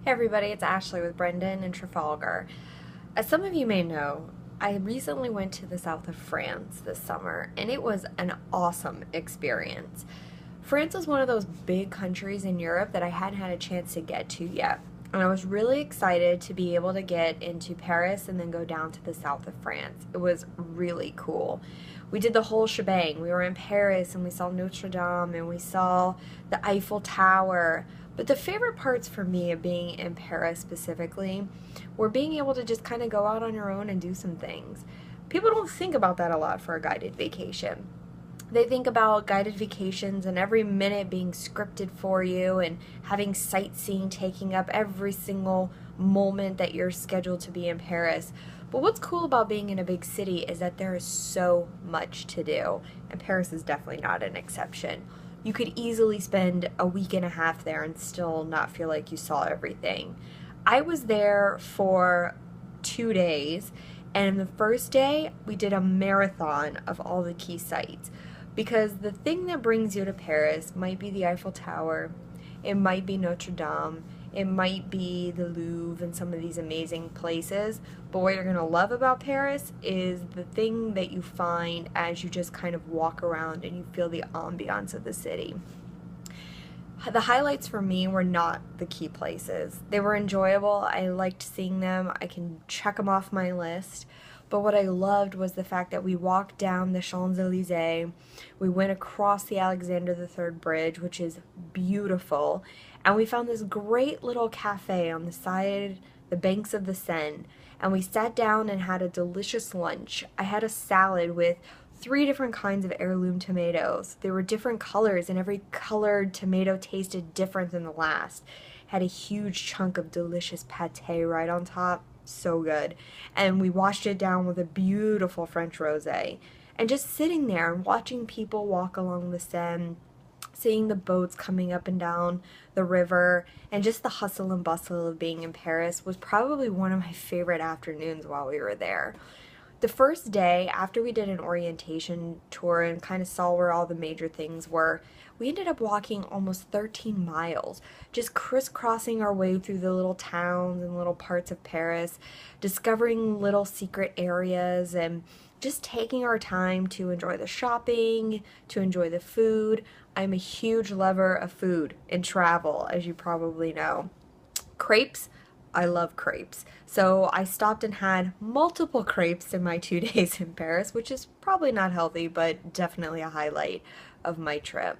Hey everybody, it's Ashley with Brendan in Trafalgar. As some of you may know, I recently went to the south of France this summer and it was an awesome experience. France is one of those big countries in Europe that I hadn't had a chance to get to yet. And I was really excited to be able to get into Paris and then go down to the south of France. It was really cool. We did the whole shebang. We were in Paris and we saw Notre Dame and we saw the Eiffel Tower. But the favorite parts for me of being in Paris specifically were being able to just kind of go out on your own and do some things. People don't think about that a lot for a guided vacation. They think about guided vacations and every minute being scripted for you and having sightseeing taking up every single moment that you're scheduled to be in Paris. But what's cool about being in a big city is that there is so much to do, and Paris is definitely not an exception. You could easily spend a week and a half there and still not feel like you saw everything. I was there for 2 days, and the first day we did a marathon of all the key sites because the thing that brings you to Paris might be the Eiffel Tower, it might be Notre Dame, it might be the Louvre and some of these amazing places, but what you're going to love about Paris is the thing that you find as you just kind of walk around and you feel the ambiance of the city. The highlights for me were not the key places. They were enjoyable. I liked seeing them. I can check them off my list. But what I loved was the fact that we walked down the Champs-Élysées. We went across the Alexander III Bridge, which is beautiful. And we found this great little cafe on the side, the banks of the Seine. And we sat down and had a delicious lunch. I had a salad with 3 different kinds of heirloom tomatoes. They were different colors, and every colored tomato tasted different than the last. Had a huge chunk of delicious pate right on top. So good. And we washed it down with a beautiful French rosé. And just sitting there and watching people walk along the Seine, seeing the boats coming up and down the river, and just the hustle and bustle of being in Paris was probably one of my favorite afternoons while we were there. The first day, after we did an orientation tour and kind of saw where all the major things were, we ended up walking almost 13 miles, just crisscrossing our way through the little towns and little parts of Paris, discovering little secret areas and just taking our time to enjoy the shopping, to enjoy the food. I'm a huge lover of food and travel, as you probably know. Crepes, I love crepes. So I stopped and had multiple crepes in my 2 days in Paris, which is probably not healthy, but definitely a highlight of my trip.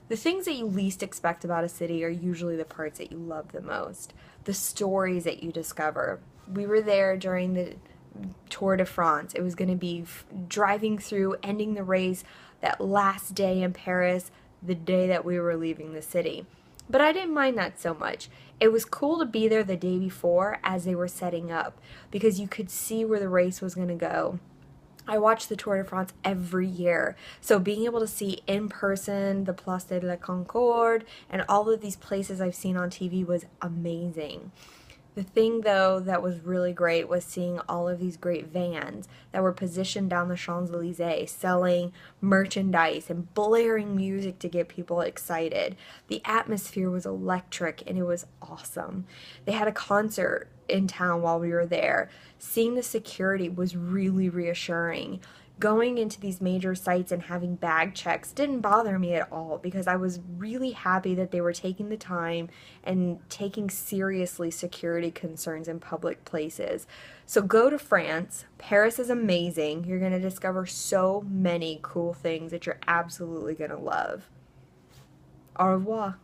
The things that you least expect about a city are usually the parts that you love the most. The stories that you discover. We were there during the Tour de France. It was going to be driving through, ending the race that last day in Paris, the day that we were leaving the city. But I didn't mind that so much. It was cool to be there the day before as they were setting up because you could see where the race was going to go. I watch the Tour de France every year, so being able to see in person the Place de la Concorde and all of these places I've seen on TV was amazing. The thing, though, that was really great was seeing all of these great vans that were positioned down the Champs-Élysées selling merchandise and blaring music to get people excited. The atmosphere was electric and it was awesome. They had a concert in town while we were there. Seeing the security was really reassuring. Going into these major sites and having bag checks didn't bother me at all because I was really happy that they were taking the time and taking seriously security concerns in public places. So go to France. Paris is amazing. You're going to discover so many cool things that you're absolutely going to love. Au revoir.